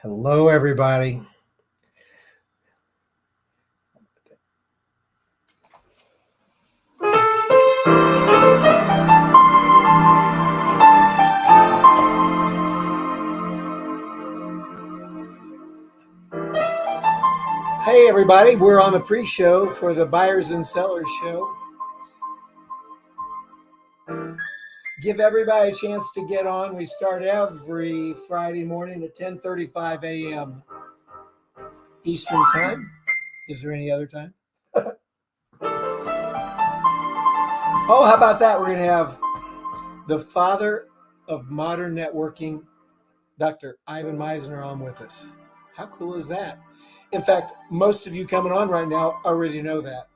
Hello, everybody. Hey, everybody. We're on the pre-show for the Buyers and Sellers Show. Give everybody a chance to get on. We start every Friday morning at 10:35 a.m. Eastern Time. Is there any other time? Oh, how about that? We're going to have the father of modern networking, Dr. Ivan Misner, on with us. How cool is that? In fact, most of you coming on right now already know that.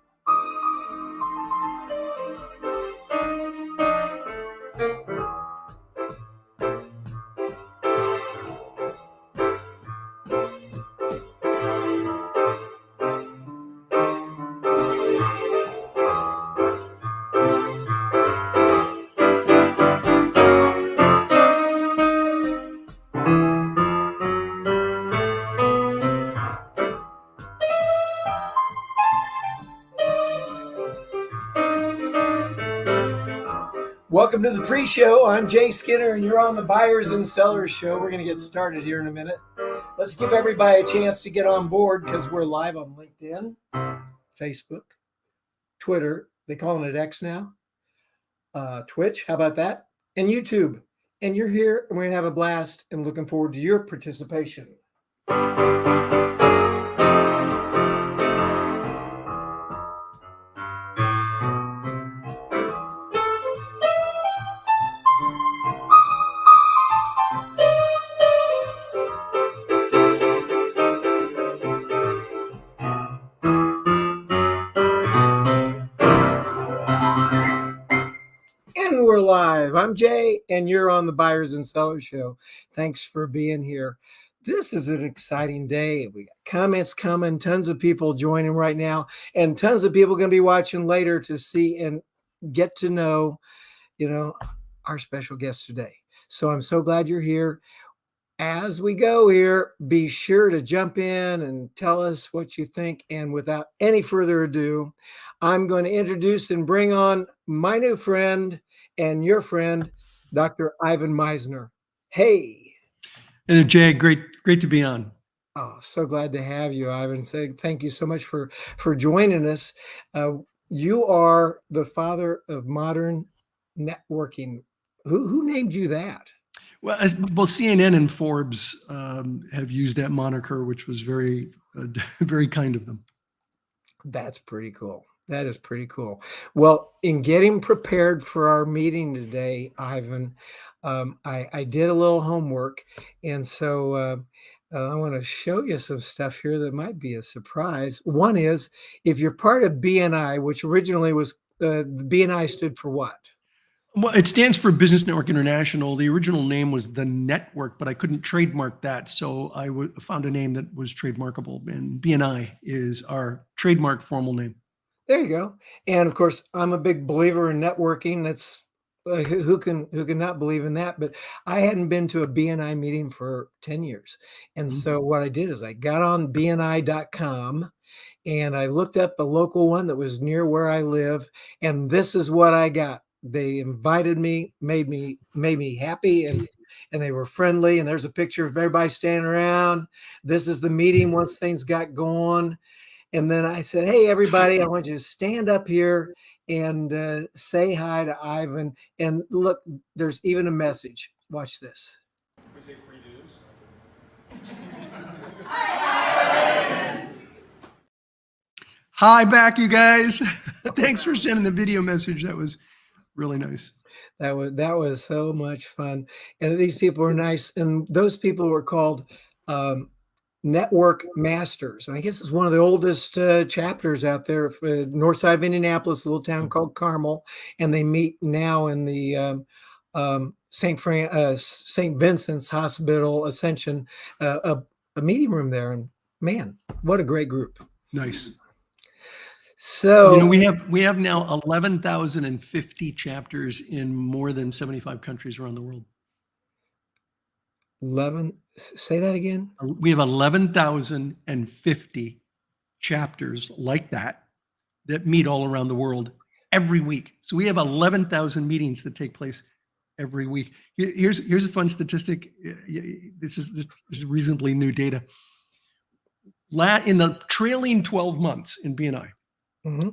Welcome to the pre-show. I'm Jay Skinner, and you're on the Buyers and Sellers Show. We're going to get started here in a minute. Let's give everybody a chance to get on board because we're live on LinkedIn, Facebook, Twitter. They calling it X now. Twitch, how about that? And YouTube. And you're here, and we're going to have a blast, and looking forward to your participation. And we're live. I'm Jay, and you're on the Buyers and Sellers Show. Thanks for being here. This is an exciting day. We got comments coming, tons of people joining right now, and tons of people going to be watching later to see and get to know, our special guest today. So I'm so glad you're here. As we go here, be sure to jump in and tell us what you think. And without any further ado, I'm going to introduce and bring on my new friend and your friend, Dr. Ivan Misner. Hey. Hey, Jay, great to be on. Oh, so glad to have you, Ivan. Thank you so much for joining us. You are the father of modern networking. Who named you that? Well, as both CNN and Forbes have used that moniker, which was very, very kind of them. That's pretty cool. That is pretty cool. Well, in getting prepared for our meeting today, Ivan, I did a little homework, and so I want to show you some stuff here that might be a surprise. One is, if you're part of BNI, which originally was BNI stood for what? Well, it stands for Business Network International. The original name was The Network, but I couldn't trademark that. So I found a name that was trademarkable, and BNI is our trademark formal name. There you go. And of course, I'm a big believer in networking. That's who can not believe in that? But I hadn't been to a BNI meeting for 10 years. And so what I did is I got on BNI.com and I looked up a local one that was near where I live. And this is what I got. They invited me, made me happy, and they were friendly. And there's a picture of everybody standing around. This is the meeting once things got going. And then I said, hey, everybody, I want you to stand up here and say hi to Ivan. And look, there's even a message. Watch this. We say free dues. Hi back, you guys. Thanks for sending the video message. That was really nice. That was so much fun. And these people are nice. And those people were called Network Masters. And I guess it's one of the oldest chapters out there, north side of Indianapolis, a little town called Carmel. And they meet now in the St. Vincent's Hospital Ascension, a meeting room there. And man, what a great group. Nice. So we have now 11,050 chapters in more than 75 countries around the world. Say that again. We have 11,050 chapters like that meet all around the world every week. So we have 11,000 meetings that take place every week. Here's a fun statistic. This is reasonably new data. In the trailing 12 months in BNI,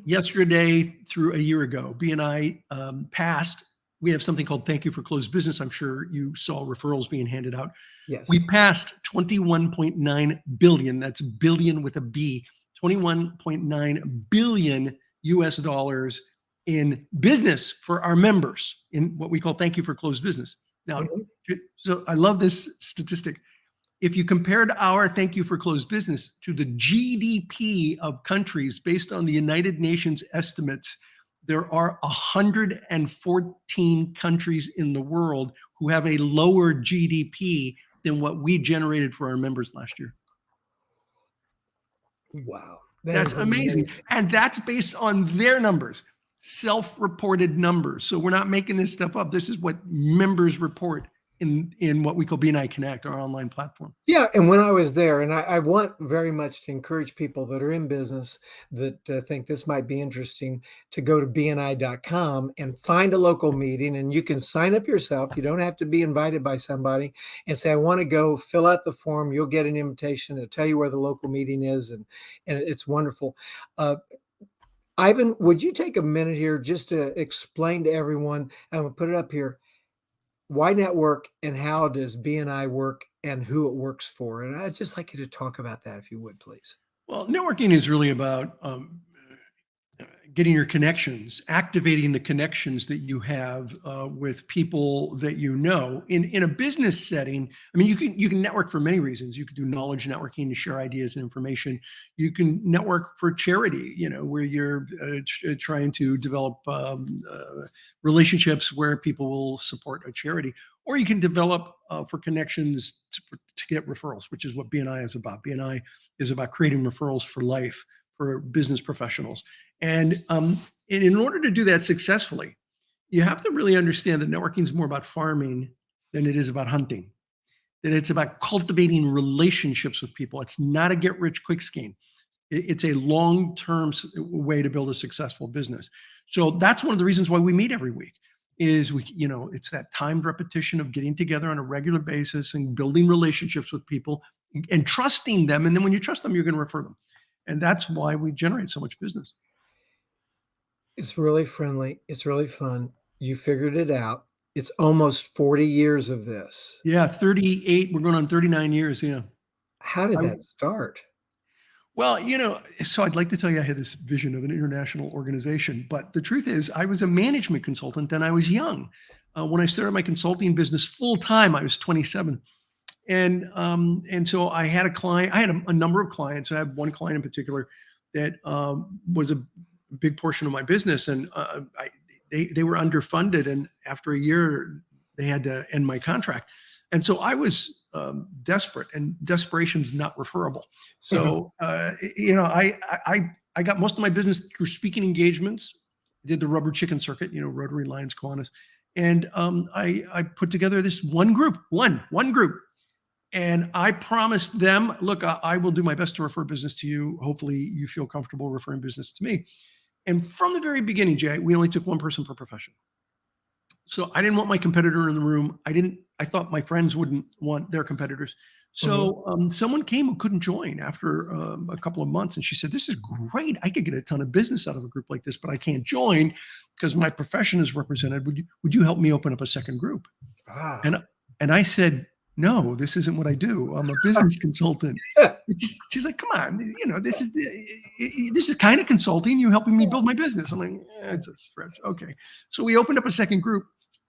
yesterday through a year ago, BNI passed. We have something called Thank You for Closed Business. I'm sure you saw referrals being handed out. Yes. We passed 21.9 billion. That's billion with a B. 21.9 billion US dollars in business for our members in what we call Thank You for Closed Business. Now, so I love this statistic. If you compared our Thank You for Closed Business to the GDP of countries based on the United Nations estimates, there are 114 countries in the world who have a lower GDP than what we generated for our members last year. Wow. That's amazing. And that's based on their numbers, self-reported numbers. So we're not making this stuff up. This is what members report in what we call BNI Connect, our online platform. Yeah, and when I was there, and I want very much to encourage people that are in business that think this might be interesting to go to BNI.com and find a local meeting, and you can sign up yourself. You don't have to be invited by somebody and say, I want to go, fill out the form. You'll get an invitation. It'll tell you where the local meeting is, and it's wonderful. Ivan, would you take a minute here just to explain to everyone, I'm going to put it up here, why network and how does BNI work and who it works for? And I'd just like you to talk about that, if you would, please. Well, networking is really about getting your connections, activating the connections that you have with people that you know. In a business setting, I mean, you can network for many reasons. You could do knowledge networking to share ideas and information. You can network for charity, where you're trying to develop relationships where people will support a charity. Or you can develop for connections to get referrals, which is what BNI is about. BNI is about creating referrals for life for business professionals. And in order to do that successfully, you have to really understand that networking is more about farming than it is about hunting, that it's about cultivating relationships with people. It's not a get-rich-quick scheme. It's a long-term way to build a successful business. So that's one of the reasons why we meet every week is it's that timed repetition of getting together on a regular basis and building relationships with people and trusting them. And then when you trust them, you're going to refer them. And that's why we generate so much business. It's really friendly. It's really fun. You figured it out. It's almost 40 years of this. Yeah, 38. We're going on 39 years. Yeah. How did that start? Well, so I'd like to tell you I had this vision of an international organization, but the truth is I was a management consultant and I was young. When I started my consulting business full time, I was 27. And so I had a client, I had a number of clients. I had one client in particular that was a big portion of my business, and they were underfunded. And after a year, they had to end my contract. And so I was desperate, and desperation's not referable. So, I got most of my business through speaking engagements, did the rubber chicken circuit, Rotary, Lions, Kiwanis. And I put together this one group. And I promised them, look, I will do my best to refer business to you. Hopefully you feel comfortable referring business to me. And from the very beginning, Jay, we only took one person per profession. So I didn't want my competitor in the room. I thought my friends wouldn't want their competitors. So someone came who couldn't join after a couple of months. And she said, this is great. I could get a ton of business out of a group like this, but I can't join because my profession is represented. Would you help me open up a second group? Ah. And I said, no, this isn't what I do. I'm a business consultant. She's like, come on, this is kind of consulting. You're helping me build my business. I'm like, it's a stretch. Okay. So we opened up a second group.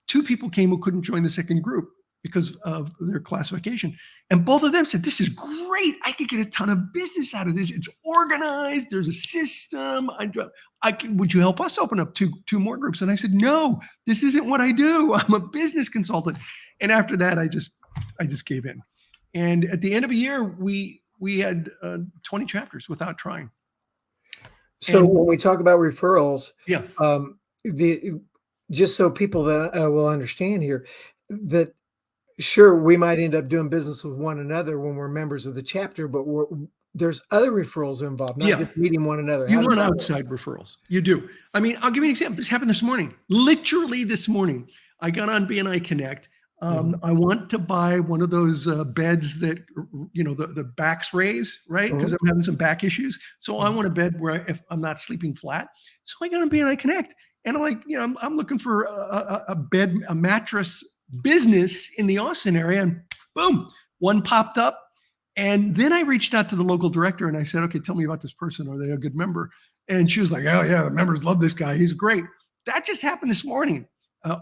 Two people came who couldn't join the second group because of their classification. And both of them said, this is great. I could get a ton of business out of this. It's organized. There's a system. Would you help us open up two more groups? And I said, no, this isn't what I do. I'm a business consultant. And after that, I just gave in. And at the end of a year, we had 20 chapters without trying. So when we talk about referrals, yeah, just so people that will understand here, that Sure, we might end up doing business with one another when we're members of the chapter, but there's other referrals involved, not Yeah. just meeting one another. You How does want that work? outside referrals. You do. I mean, I'll give you an example. This happened this morning. Literally this morning, I got on BNI Connect. Mhm, I want to buy one of those beds that, the backs raise, right? Because mhm, I'm having some back issues. So I mhm. want a bed where if I'm not sleeping flat. So I got on BNI Connect, and I'm like, I'm looking for a bed, a mattress business in the Austin area, and boom, one popped up. And then I reached out to the local director and I said, okay, tell me about this person. Are they a good member? And she was like, oh, yeah, the members love this guy. He's great. That just happened this morning.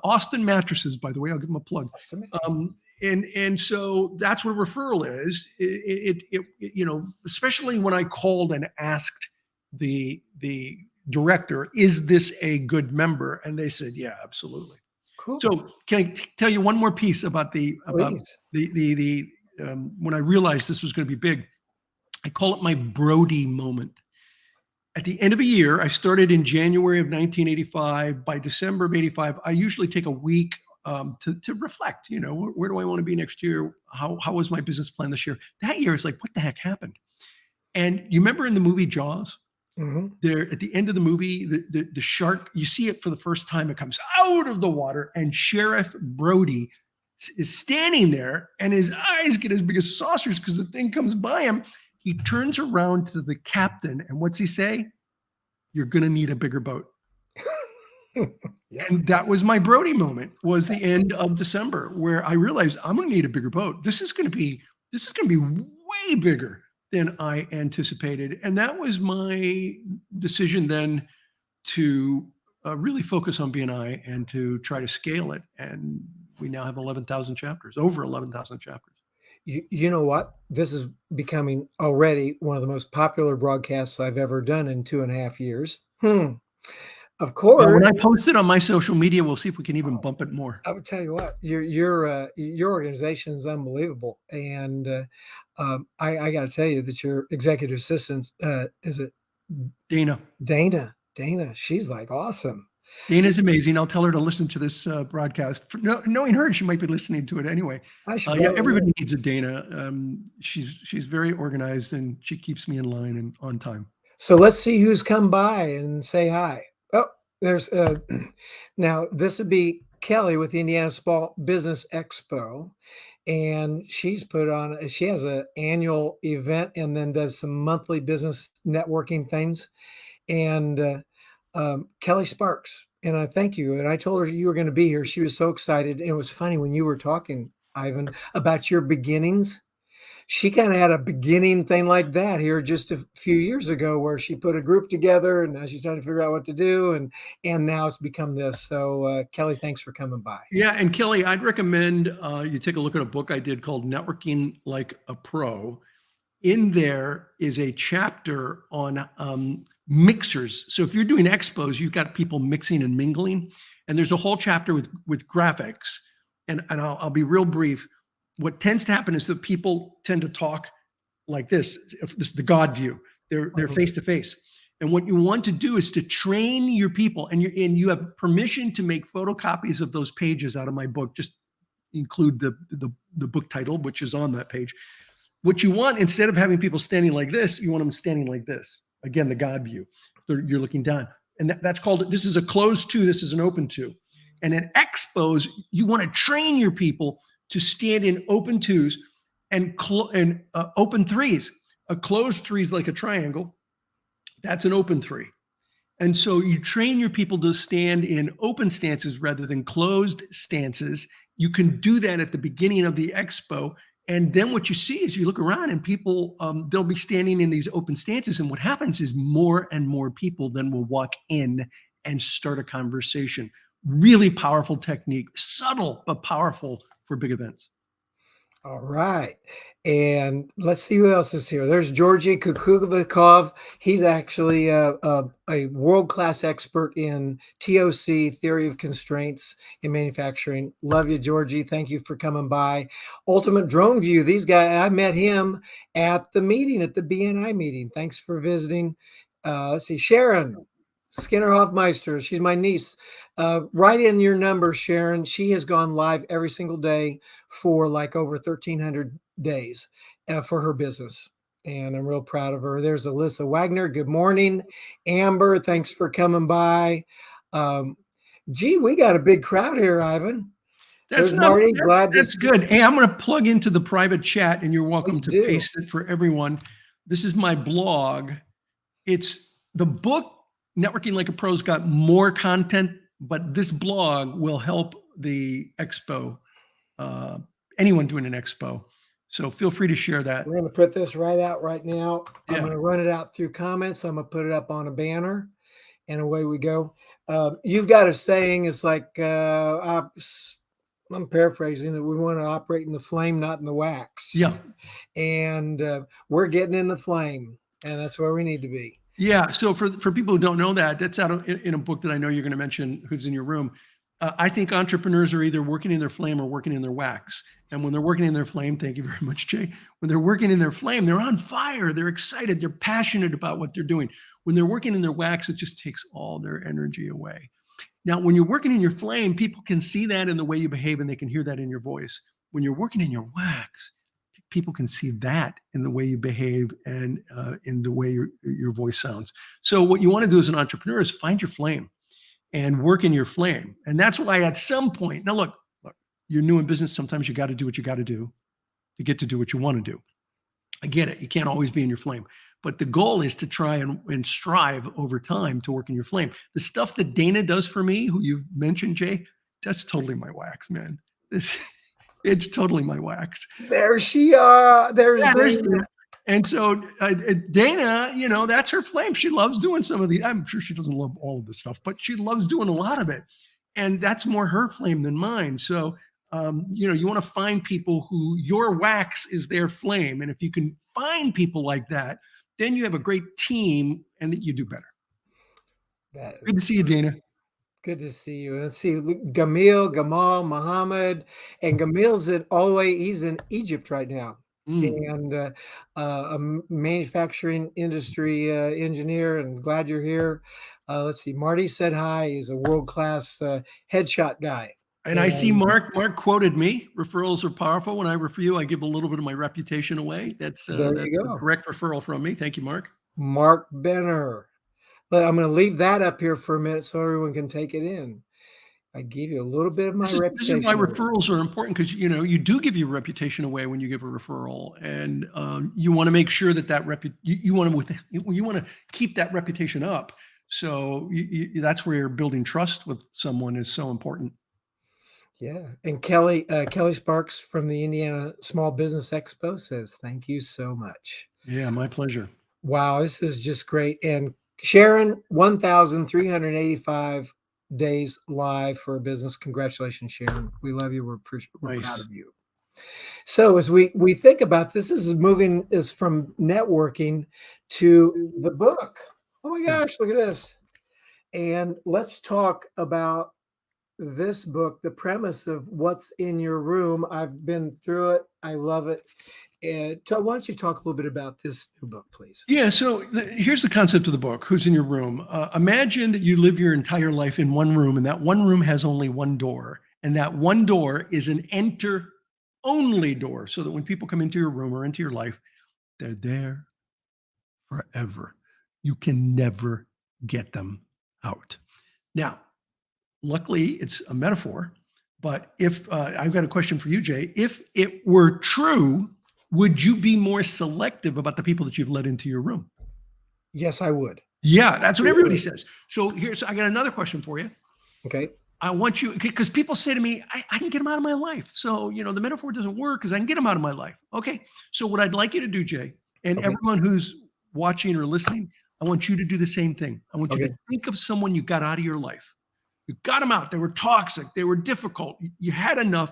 Austin Mattresses, by the way, I'll give them a plug. That's amazing. And so that's what a referral is. Especially when I called and asked the director, is this a good member? And they said, yeah, absolutely. Cool. So can I tell you one more piece about Please. when I realized this was going to be big? I call it my Brody moment. At the end of a year, I started in January of 1985. By December of 85, I usually take a week to reflect. Where do I want to be next year? How was my business plan this year? That year is like, what the heck happened? And you remember in the movie Jaws? Mhm. There at the end of the movie, the shark, you see it for the first time. It comes out of the water, and Sheriff Brody is standing there, and his eyes get as big as saucers because the thing comes by him. He turns around to the captain, and what's he say? You're going to need a bigger boat. Yep. And that was my Brody moment. Was the end of December where I realized I'm going to need a bigger boat. This is going to be way bigger than I anticipated, and that was my decision then to really focus on BNI and to try to scale it. And we now have 11,000 chapters, over 11,000 chapters. You know what? This is becoming already one of the most popular broadcasts I've ever done in 2.5 years. Of Well, course, when I post it on my social media, we'll see if we can even bump it more. I would tell you what, your organization is unbelievable, and I got to tell you that your executive assistant is it Dana. Dana? Dana, she's like awesome. Dana's amazing. I'll tell her to listen to this broadcast. Knowing her, she might be listening to it anyway. I should Yeah, probably everybody needs a Dana. She's very organized and she keeps me in line and on time. So let's see who's come by and say hi. Oh, there's now this would be Kelly with the Indiana Small Business Expo, and she has an annual event and then does some monthly business networking things. And Kelly Sparks, and I thank you. And I told her you were going to be here. She was so excited. And it was funny when you were talking, Ivan, about your beginnings. She kind of had a beginning thing like that here just a few years ago, where she put a group together, and now she's trying to figure out what to do, and now it's become this. So Kelly, thanks for coming by. Yeah, and Kelly, I'd recommend you take a look at a book I did called Networking Like a Pro. In there is a chapter on mixers. So if you're doing expos, you've got people mixing and mingling, and there's a whole chapter with graphics. And I'll be real brief. What tends to happen is that people tend to talk like this. This is the God view. They're face to face. And what you want to do is to train your people, and you have permission to make photocopies of those pages out of my book. Just include the book title, which is on that page. What you want, instead of having people standing like this, you want them standing like this. Again, the God view. You're looking down. And that's called, this is a closed two, this is an open two. And at expos, you want to train your people to stand in open twos and open threes. A closed three is like a triangle. That's an open three. And so you train your people to stand in open stances rather than closed stances. You can do that at the beginning of the expo. And then what you see is you look around and people, they'll be standing in these open stances. And what happens is more and more people then will walk in and start a conversation. Really powerful technique, subtle but powerful for big events. All right. And let's see who else is here. There's Georgy Kukuvikov. He's actually a world-class expert in TOC, theory of constraints in manufacturing. Love you, Georgie. Thank you for coming by. Ultimate Drone View. These guys, I met him at the meeting, at the BNI meeting. Thanks for visiting. Let's see, Sharon. Skinner Hofmeister. She's my niece. Write in your number, Sharon. She has gone live every single day for like over 1,300 days for her business. And I'm real proud of her. There's Alyssa Wagner. Good morning. Amber, thanks for coming by. Gee, we got a big crowd here, Ivan. There's Marty. Glad to that's good. Hey, I'm going to plug into the private chat, and you're welcome to do. paste it for everyone. This is my blog. It's the book, Networking Like a Pro's got more content, but this blog will help the expo, anyone doing an expo. So feel free to share that. We're going to put this right out right now. Yeah. I'm going to run it out through comments. I'm going to put it up on a banner, and away we go. You've got a saying. It's like, I'm paraphrasing that we want to operate in the flame, not in the wax. Yeah. And we're getting in the flame, and that's where we need to be. Yeah. So for people who don't know that, that's out in a book that I know you're going to mention, who's in your room. I think entrepreneurs are either working in their flame or working in their wax. And when they're working in their flame, thank you very much, Jay. When they're working in their flame, they're on fire. They're excited. They're passionate about what they're doing. When they're working in their wax, it just takes all their energy away. Now, when you're working in your flame, people can see that in the way you behave, and they can hear that in your voice. When you're working in your wax, people can see that in the way you behave and in the way your voice sounds. So what you want to do as an entrepreneur is find your flame and work in your flame. And that's why at some point, now look, you're new in business. Sometimes you got to do what you got to do to get to do what you want to do. I get it. You can't always be in your flame. But the goal is to try and strive over time to work in your flame. The stuff that Dana does for me, who you've mentioned, Jay, that's totally my wax, man. It's totally my wax. There she are. There's Dana. And so Dana, that's her flame. She loves doing some of the, I'm sure she doesn't love all of the stuff, but she loves doing a lot of it. And that's more her flame than mine. So, you want to find people who your wax is their flame. And if you can find people like that, then you have a great team and that you do better. Good to see you, Dana. Good to see you. Let's see, Gamal, Muhammad, and Gamil's all the way. He's in Egypt right now, and a manufacturing industry engineer. And glad you're here. Let's see, Marty said hi. He's a world-class headshot guy. And I see Mark quoted me. Referrals are powerful. When I refer you, I give a little bit of my reputation away. That's a correct referral from me. Thank you, Mark. Mark Benner. But I'm going to leave that up here for a minute so everyone can take it in. I gave you a little bit of my reputation. This is why referrals are important, because you do give your reputation away when you give a referral, and you want to make sure that you want to keep that reputation up. So that's where you're building trust with someone is so important. Yeah, and Kelly Sparks from the Indiana Small Business Expo says thank you so much. Yeah, my pleasure. Wow, this is just great. And Sharon, 1,385 days live for a business. Congratulations, Sharon. We love you. We're proud of you. So as we think about this is moving is from networking to the book. Oh my gosh, look at this. And let's talk about this book, the premise of what's in your room. I've been through it. I love it. Why don't you talk a little bit about this new book, please? Yeah, so here's the concept of the book. Who's in your room? Imagine that you live your entire life in one room, and that one room has only one door. And that one door is an enter-only door, so that when people come into your room or into your life, they're there forever. You can never get them out. Now, luckily, it's a metaphor. But if I've got a question for you, Jay. If it were true, would you be more selective about the people that you've let into your room? Yes, I would. Yeah, that's what everybody says. So I got another question for you. Okay. I want you, because people say to me, I can get them out of my life. So, the metaphor doesn't work because I can get them out of my life. Okay. So what I'd like you to do, Jay, and everyone who's watching or listening, I want you to do the same thing. I want you to think of someone you got out of your life. You got them out. They were toxic. They were difficult. You had enough.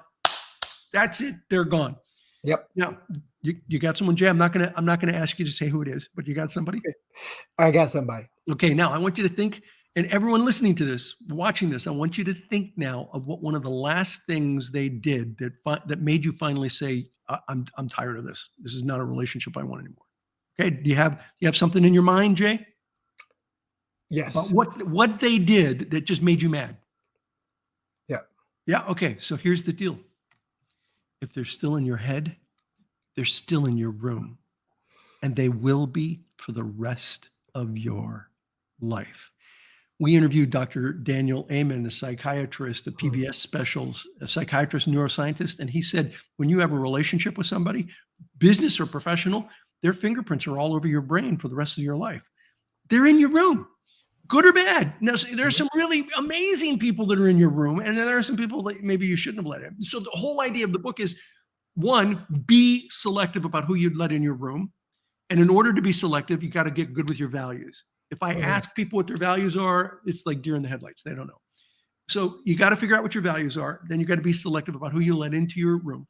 That's it. They're gone. Yep. Now, you got someone, Jay. I'm not gonna ask you to say who it is, but you got somebody. Okay. I got somebody. Okay. Now I want you to think, and everyone listening to this, watching this, I want you to think now of what one of the last things they did that made you finally say, I'm tired of this. This is not a relationship I want anymore. Okay. Do you have something in your mind, Jay? Yes. what they did that just made you mad. Yeah. Yeah. Okay. So here's the deal. If they're still in your head, they're still in your room, and they will be for the rest of your life. We interviewed Dr. Daniel Amen, the psychiatrist, the PBS specials, a psychiatrist, neuroscientist, and he said, when you have a relationship with somebody, business or professional, their fingerprints are all over your brain for the rest of your life. They're in your room, good or bad. Now, there's some really amazing people that are in your room, and then there are some people that maybe you shouldn't have let in. So the whole idea of the book is, one, be selective about who you'd let in your room. And in order to be selective, you got to get good with your values. If I ask people what their values are, it's like deer in the headlights. They don't know. So you got to figure out what your values are. Then you got to be selective about who you let into your room.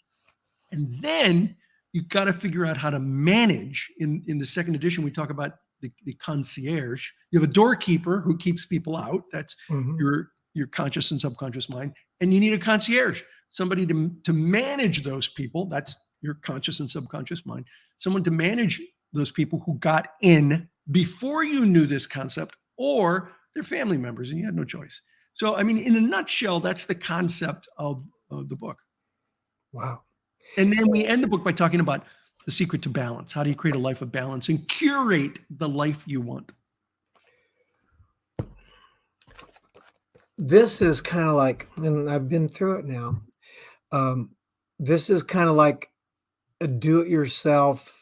And then you got to figure out how to manage. In the second edition, we talk about the concierge. You have a doorkeeper who keeps people out. That's your conscious and subconscious mind. And you need a concierge, somebody to manage those people. That's your conscious and subconscious mind. Someone to manage those people who got in before you knew this concept, or they're family members and you had no choice. So, I mean, in a nutshell, that's the concept of the book. Wow. And then we end the book by talking about the secret to balance. How do you create a life of balance and curate the life you want? This is kind of like, and I've been through it now. This is kind of like a do-it-yourself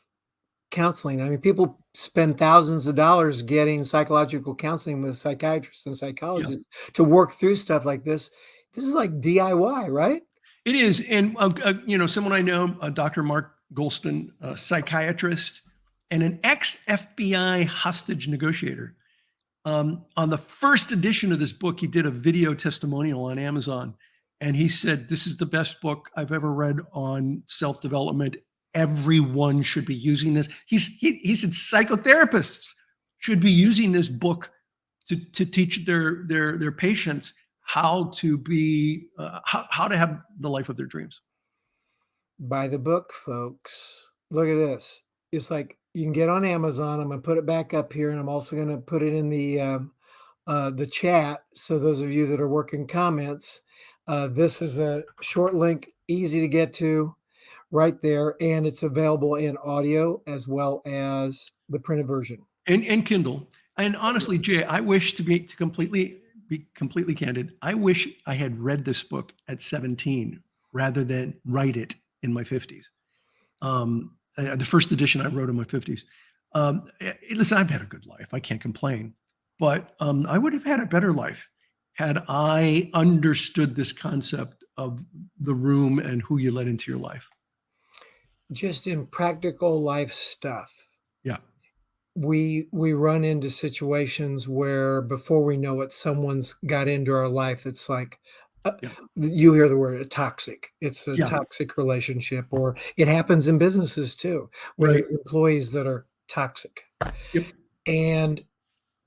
counseling. I mean, people spend thousands of dollars getting psychological counseling with psychiatrists and psychologists to work through stuff like this. This is like DIY, right? It is. And, someone I know, Dr. Mark Golston, a psychiatrist and an ex-FBI hostage negotiator. On the first edition of this book, he did a video testimonial on Amazon. And he said, this is the best book I've ever read on self-development. Everyone should be using this. He said psychotherapists should be using this book to teach their patients how to be how to have the life of their dreams. Buy the book, folks. Look at this. It's like you can get on Amazon. I'm going to put it back up here, and I'm also going to put it in the chat. So those of you that are working comments, this is a short link, easy to get to. Right there, and it's available in audio as well as the printed version and Kindle. And honestly, Jay, I wish to be completely candid. I wish I had read this book at 17 rather than write it in my 50s. The first edition I wrote in my 50s. Listen, I've had a good life. I can't complain, but I would have had a better life had I understood this concept of the room and who you let into your life. Just in practical life stuff. Yeah. We run into situations where before we know it, someone's got into our life. It's like, you hear the word toxic. It's a toxic relationship, or it happens in businesses too, where there's employees that are toxic. Yep. And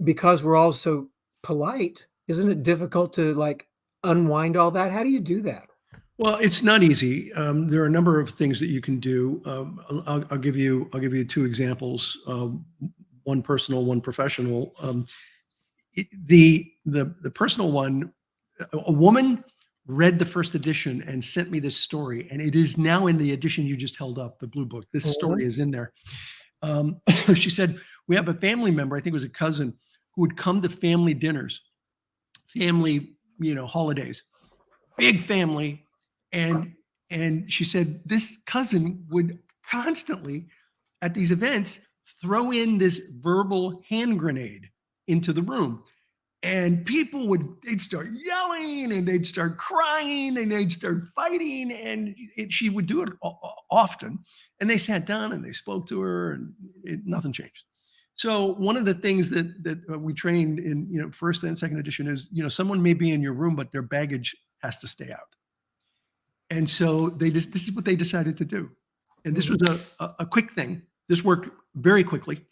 because we're all so polite, isn't it difficult to like unwind all that? How do you do that? Well, it's not easy. There are a number of things that you can do. I'll give you two examples. One personal, one professional. The personal one, a woman read the first edition and sent me this story, and it is now in the edition you just held up, the blue book. This story is in there. She said, we have a family member, I think it was a cousin, who would come to family dinners, family, holidays, big family. And she said this cousin would constantly at these events throw in this verbal hand grenade into the room. And people they'd start yelling and they'd start crying and they'd start fighting. And she would do it often. And they sat down and they spoke to her and nothing changed. So one of the things that we trained in, first and second edition is, someone may be in your room, but their baggage has to stay out. And so this is what they decided to do. And this was a quick thing. This worked very quickly.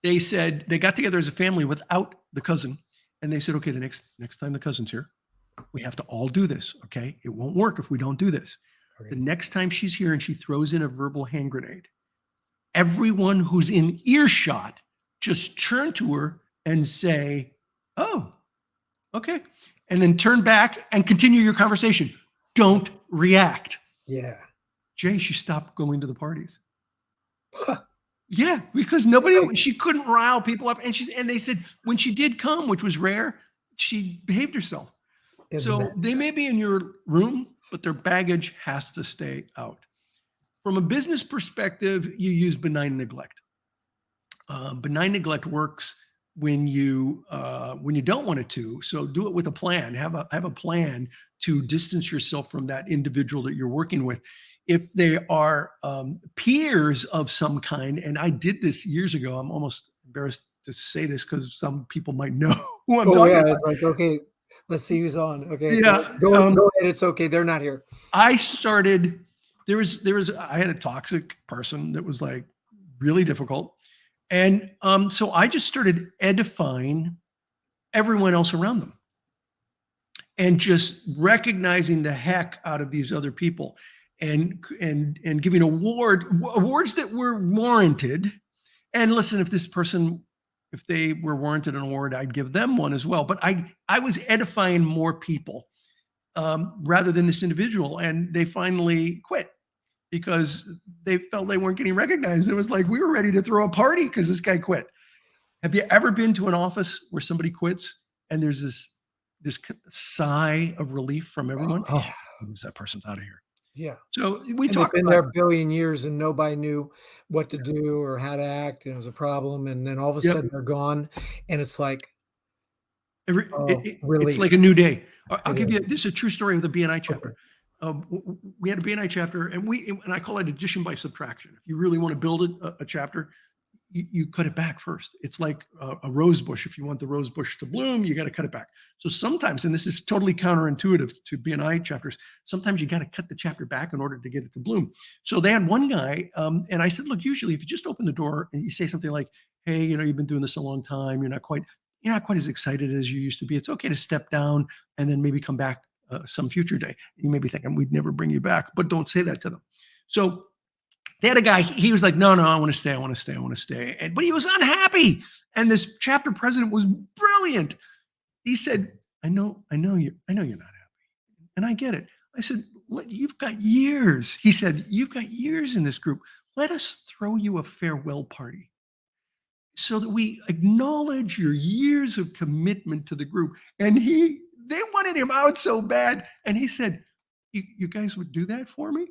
They said they got together as a family without the cousin. And they said, okay, the next time the cousin's here, we have to all do this. Okay. It won't work if we don't do this. Okay. The next time she's here and she throws in a verbal hand grenade, everyone who's in earshot just turn to her and say, oh, okay. And then turn back and continue your conversation. Don't react. Yeah. Jay, she stopped going to the parties. Huh. Yeah, because she couldn't rile people up. And they said when she did come, which was rare, she behaved herself. Isn't So that- they may be in your room, but their baggage has to stay out. From a business perspective, you use benign neglect. Benign neglect works when you don't want it to. So do it with a plan. Have a plan to distance yourself from that individual that you're working with. If they are peers of some kind, and I did this years ago, I'm almost embarrassed to say this because some people might know who I'm talking about. It's like, okay, let's see who's on. Okay, Yeah, go ahead. It's okay. They're not here. I started. I had a toxic person that was like really difficult. And so I just started edifying everyone else around them and just recognizing the heck out of these other people and giving awards that were warranted. And listen, if they were warranted an award, I'd give them one as well. But I was edifying more people rather than this individual. And they finally quit because they felt they weren't getting recognized. It was like, we were ready to throw a party because this guy quit. Have you ever been to an office where somebody quits and there's this sigh of relief from everyone? Oh, that person's out of here. Yeah. So And they've been there a billion years and nobody knew what to do or how to act. And it was a problem. And then all of a sudden they're gone. And it's like, it's like a new day. I'll give you, this is a true story of the BNI chapter. We had a BNI chapter and I call it addition by subtraction. If you really want to build a chapter, you cut it back first. It's like a rose bush. If you want the rose bush to bloom, you got to cut it back. So sometimes, and this is totally counterintuitive to BNI chapters, sometimes you got to cut the chapter back in order to get it to bloom. So they had one guy, and I said, look, usually if you just open the door and you say something like, hey, you've been doing this a long time, you're not quite as excited as you used to be. It's okay to step down and then maybe come back some future day. You may be thinking we'd never bring you back, but don't say that to them. So they had a guy, he was like, no, I want to stay. But he was unhappy. And this chapter president was brilliant. He said, I know you're not happy. And I get it. I said, you've got years. He said, you've got years in this group. Let us throw you a farewell party so that we acknowledge your years of commitment to the group. And they wanted him out so bad. And he said, you guys would do that for me?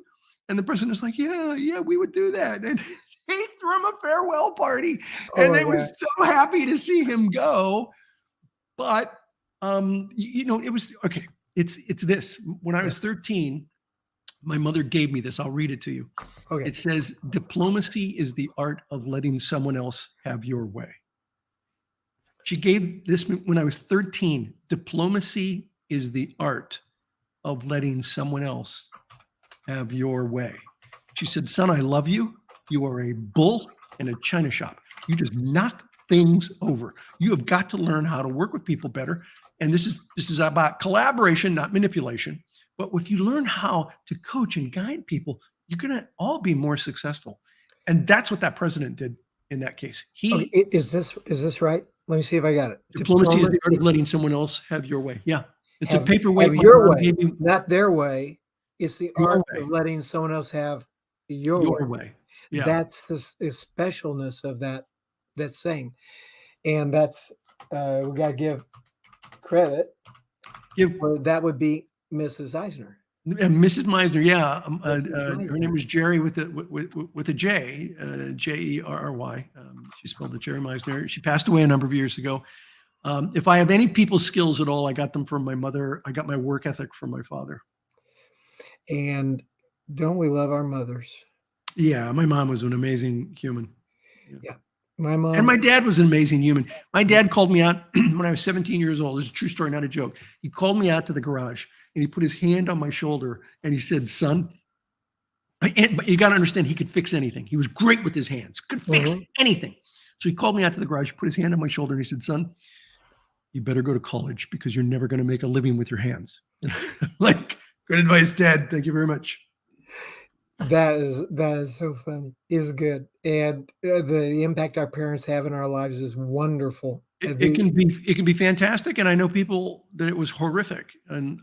And the president was like, yeah, we would do that. And he threw him a farewell party. And they were so happy to see him go. But, it was, okay, it's this. When I was 13, my mother gave me this. I'll read it to you. Okay. It says, diplomacy is the art of letting someone else have your way. She gave this when I was 13. Diplomacy is the art of letting someone else have your way. She said, son, I love you. You are a bull in a china shop. You just knock things over. You have got to learn how to work with people better. And this is about collaboration, not manipulation. But if you learn how to coach and guide people, you're going to all be more successful. And that's what that president did in that case. Is this right? Let me see if I got it. Diplomacy is the art of letting someone else have your way. Yeah. It's a paperweight. Have your way, not their way. It's the art of letting someone else have your way. Yeah. That's the specialness of that saying. And that's, we got to give credit. That would be Mrs. Eisner. And Mrs. Meisner, yeah. Her name was Jerry with a J, Jerry. She spelled it Jerry Meisner. She passed away a number of years ago. If I have any people skills at all, I got them from my mother. I got my work ethic from my father. And don't we love our mothers? Yeah, my mom was an amazing human. Yeah. My mom. And my dad was an amazing human. My dad called me out when I was 17 years old. This is a true story, not a joke. He called me out to the garage and he put his hand on my shoulder and he said, son, but you got to understand, he could fix anything. He was great with his hands, could fix anything. So he called me out to the garage, put his hand on my shoulder and he said, son, you better go to college because you're never going to make a living with your hands. Like, good advice, Dad. Thank you very much. That is so funny. Is good. And the impact our parents have in our lives is wonderful. It can be fantastic, and I know people that it was horrific. And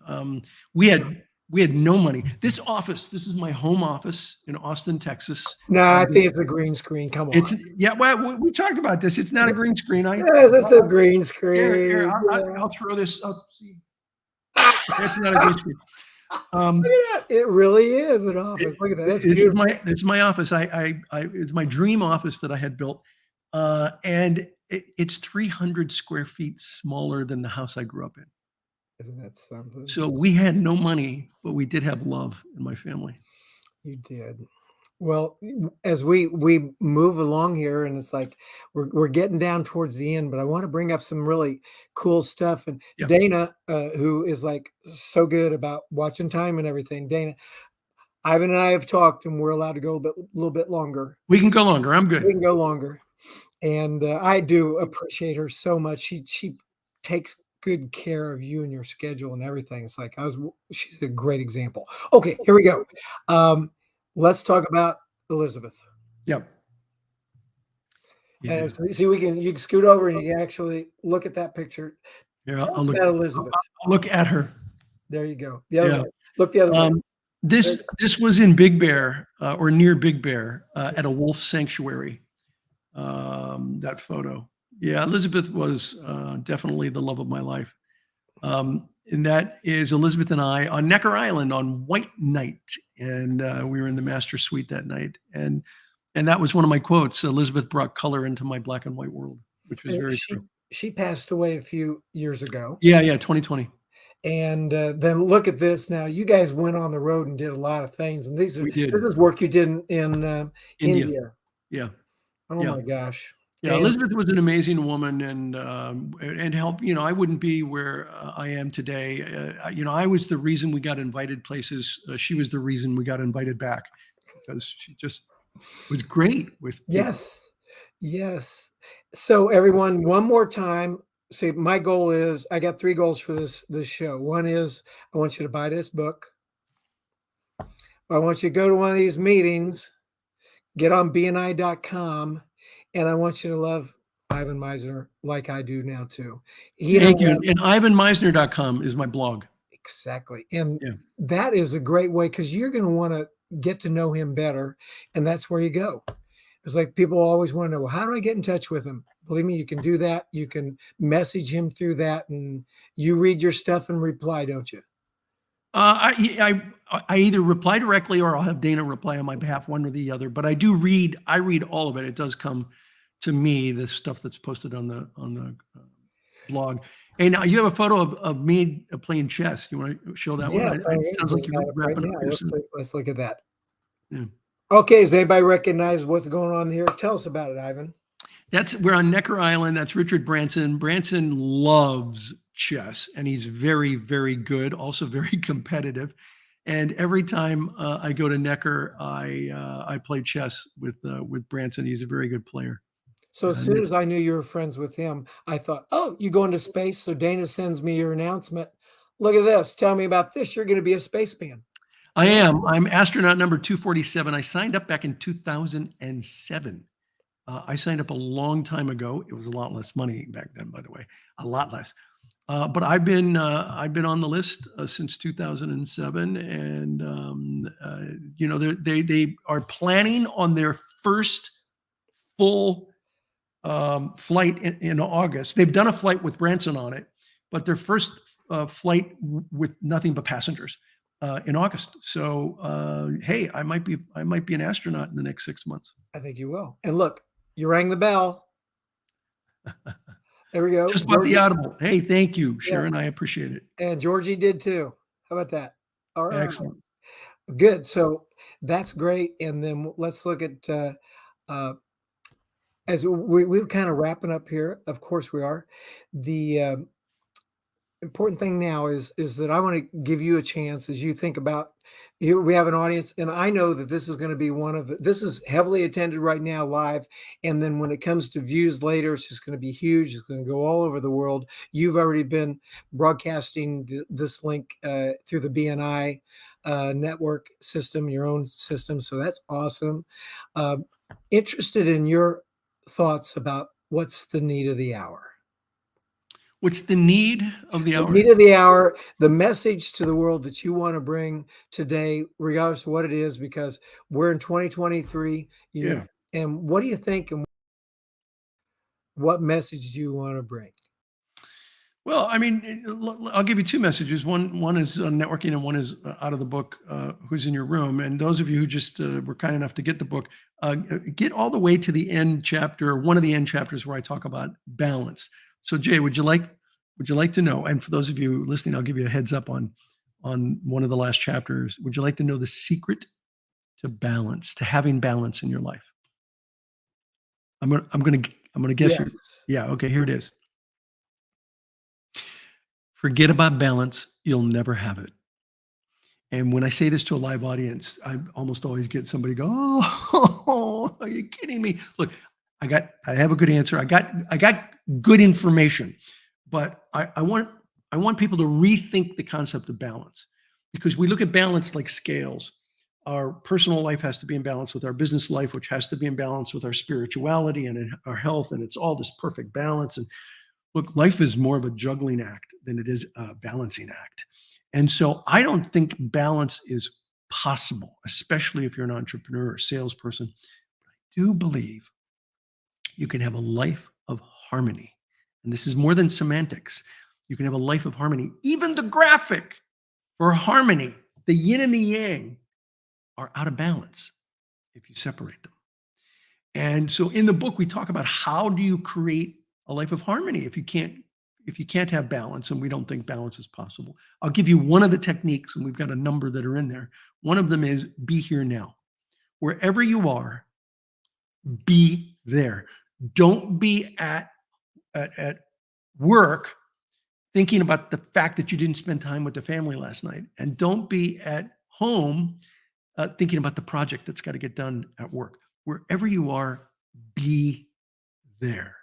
we had no money. This is my home office in Austin, Texas. No, I think it's a green screen. Come on. It's yeah. Well, we talked about this. It's not a green screen. Yeah, that's a green Here, screen. I'll throw this up. See, that's not a green screen. Look at that. It really is an office. Look at that. That's beautiful. It's my office. It's my dream office that I had built, and it's 300 square feet smaller than the house I grew up in. Isn't that something? So we had no money, but we did have love in my family. You did. Well, as we move along here, and it's like we're getting down towards the end, but I want to bring up some really cool stuff. And Yeah. Dana, who is like so good about watching time and everything, Dana, Ivan and I have talked, and we're allowed to go a little bit longer. We can go longer. I'm good. We can go longer, and I do appreciate her so much. She takes good care of you and your schedule and everything. It's like she's a great example. Okay, here we go. Let's talk about Elizabeth. Yep. Yeah. And see, you can scoot over and you can actually look at that picture. Yeah, Tell I'll us look about Elizabeth. I'll look at her. There you go. The other Yeah. way. Look the other way. This was in Big Bear or near Big Bear at a wolf sanctuary. That photo. Yeah, Elizabeth was definitely the love of my life. And that is Elizabeth and I on Necker Island on White Night. And we were in the master suite that night. And that was one of my quotes. Elizabeth brought color into my black and white world, which was very true. She passed away a few years ago. Yeah, 2020. And then look at this. Now, you guys went on the road and did a lot of things. And this is work you did in India. Yeah. Oh my gosh. Yeah, Elizabeth was an amazing woman and helped. I wouldn't be where I am today. I was the reason we got invited places. She was the reason we got invited back because she just was great with people. Yes. So everyone, one more time. See, my goal is I got 3 goals for this show. One is I want you to buy this book. I want you to go to one of these meetings, get on BNI.com. And I want you to love Ivan Misner like I do now too. Thank you. And IvanMisner.com is my blog. Exactly. And that is a great way because you're going to want to get to know him better. And that's where you go. It's like people always want to know, well, how do I get in touch with him? Believe me, you can do that. You can message him through that and you read your stuff and reply, don't you? I either reply directly or I'll have Dana reply on my behalf, one or the other. But I read all of it. It does come to me, the stuff that's posted on the blog. Hey, now you have a photo of me playing chess. You want to show that one? It sounds like you're wrapping up here soon. Let's look at that. Yeah. Okay, does anybody recognize what's going on here? Tell us about it, Ivan. We're on Necker Island. That's Richard Branson. Branson loves chess, and he's very, very good, also very competitive. And every time I go to Necker, I play chess with Branson. He's a very good player. So as soon as I knew you were friends with him, I thought, oh, you go into space. So Dana sends me your announcement. Look at this. Tell me about this. You're going to be a spaceman. I am. I'm astronaut number 247. I signed up back in 2007. I signed up a long time ago. It was a lot less money back then, by the way, a lot less. But I've been on the list since 2007, and they are planning on their first full flight in August. They've done a flight with Branson on it, but their first flight with nothing but passengers in August. So hey, I might be an astronaut in the next 6 months. I think you will. And look, you rang the bell. There we go. Just bought the Audible. Hey, thank you, Sharon. I appreciate it. And Georgie did too. How about that? All right. Excellent. Good. So that's great. And then let's look at as we're kind of wrapping up here. Of course we are. The important thing now is that I want to give you a chance as you think about here. We have an audience, and I know that this is going to be this is heavily attended right now live. And then when it comes to views later, it's just going to be huge. It's going to go all over the world. You've already been broadcasting this link through the BNI network system, your own system. So that's awesome. Interested in your thoughts about what's the need of the hour. What's the need of the The hour? need of the hour, the message to the world that you want to bring today, regardless of what it is, because we're in 2023. Yeah. And what do you think? And what message do you want to bring? Well, I mean, I'll give you two messages. One is on networking, and one is out of the book, "Who's in Your Room." And those of you who just were kind enough to get the book, get all the way to the end chapter, one of the end chapters where I talk about balance. So, Jay, would you like to know? And for those of you listening, I'll give you a heads up on one of the last chapters. Would you like to know the secret to balance, to having balance in your life? I'm gonna guess Yes. you. Yeah. Okay. Here it is. Forget about balance. You'll never have it. And when I say this to a live audience, I almost always get somebody go, "Oh, are you kidding me?" Look, I have a good answer. I got good information, but I want people to rethink the concept of balance, because we look at balance like scales. Our personal life has to be in balance with our business life, which has to be in balance with our spirituality and in our health, and it's all this perfect balance. And look, life is more of a juggling act than it is a balancing act. And so I don't think balance is possible, especially if you're an entrepreneur or salesperson. I do believe you can have a life of harmony. And this is more than semantics. You can have a life of harmony. Even the graphic for harmony, the yin and the yang, are out of balance if you separate them. And so in the book, we talk about how do you create a life of harmony if you can't have balance, and we don't think balance is possible. I'll give you one of the techniques, and we've got a number that are in there. One of them is be here now. Wherever you are, be there. Don't be at work thinking about the fact that you didn't spend time with the family last night, and don't be at home thinking about the project that's got to get done at work. Wherever you are, be there.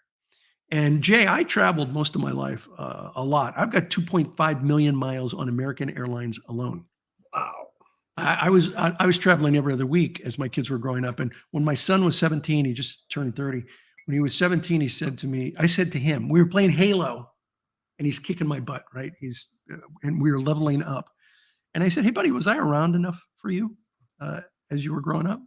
And Jay, I traveled most of my life a lot. I've got 2.5 million miles on American Airlines alone. Wow. I was traveling every other week as my kids were growing up. And when my son was 17, he just turned 30. When he was 17, he said to me, I said to him, we were playing Halo, and he's kicking my butt, right? And we were leveling up. And I said, hey, buddy, was I around enough for you as you were growing up?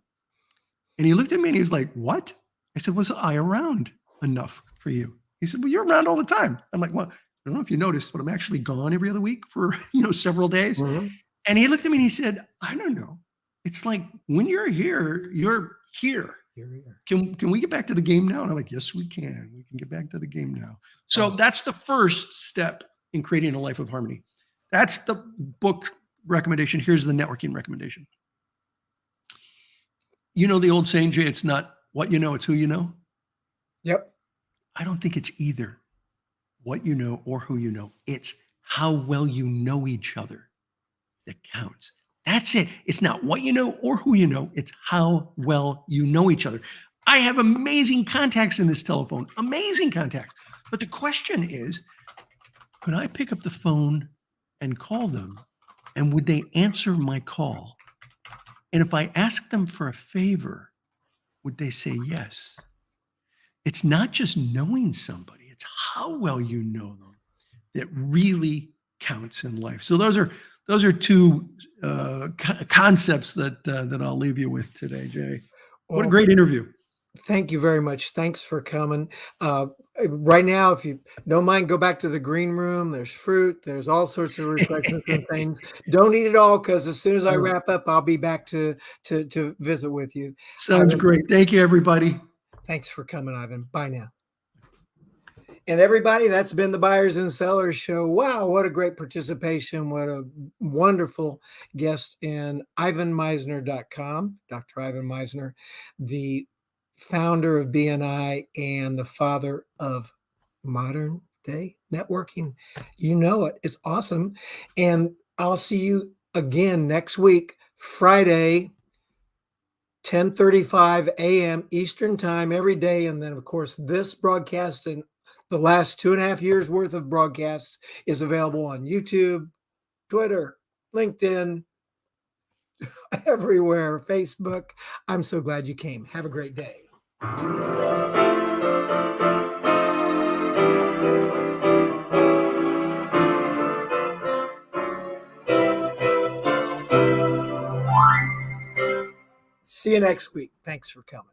And he looked at me and he was like, what? I said, was I around enough for you? He said, well, you're around all the time. I'm like, well, I don't know if you noticed, but I'm actually gone every other week for, several days. Mhm. And he looked at me and he said, I don't know. It's like when you're here, you're here. Here we are. Can we get back to the game now? And I'm like, yes, we can. We can get back to the game now. So Wow. that's the first step in creating a life of harmony. That's the book recommendation. Here's the networking recommendation. You know the old saying, Jay, it's not what you know, it's who you know. Yep. I don't think it's either what you know or who you know. It's how well you know each other that counts. That's it. It's not what you know or who you know. It's how well you know each other. I have amazing contacts in this telephone, amazing contacts. But the question is, could I pick up the phone and call them? And would they answer my call? And if I asked them for a favor, would they say yes? It's not just knowing somebody, it's how well you know them that really counts in life. So those are two concepts that I'll leave you with today, Jay. What a Well, great interview. thank you very much. Thanks for coming. Right now, if you don't mind, go back to the green room. There's fruit. There's all sorts of refreshments and things. Don't eat it all, because as soon as I wrap up, I'll be back to visit with you. Sounds Ivan, great. Thank you, everybody. thanks for coming, Ivan. Bye now. And everybody, that's been the Buyers and Sellers Show. Wow, what a great participation. What a wonderful guest. And IvanMisner.com, Dr. Ivan Misner, the founder of BNI and the father of modern day networking. You know it. It's awesome. And I'll see you again next week, Friday, 10:35 a.m. Eastern time every day. And then, of course, this broadcast and the last 2.5 years worth of broadcasts is available on YouTube, Twitter, LinkedIn, everywhere, Facebook. I'm so glad you came. Have a great day. See you next week. Thanks for coming.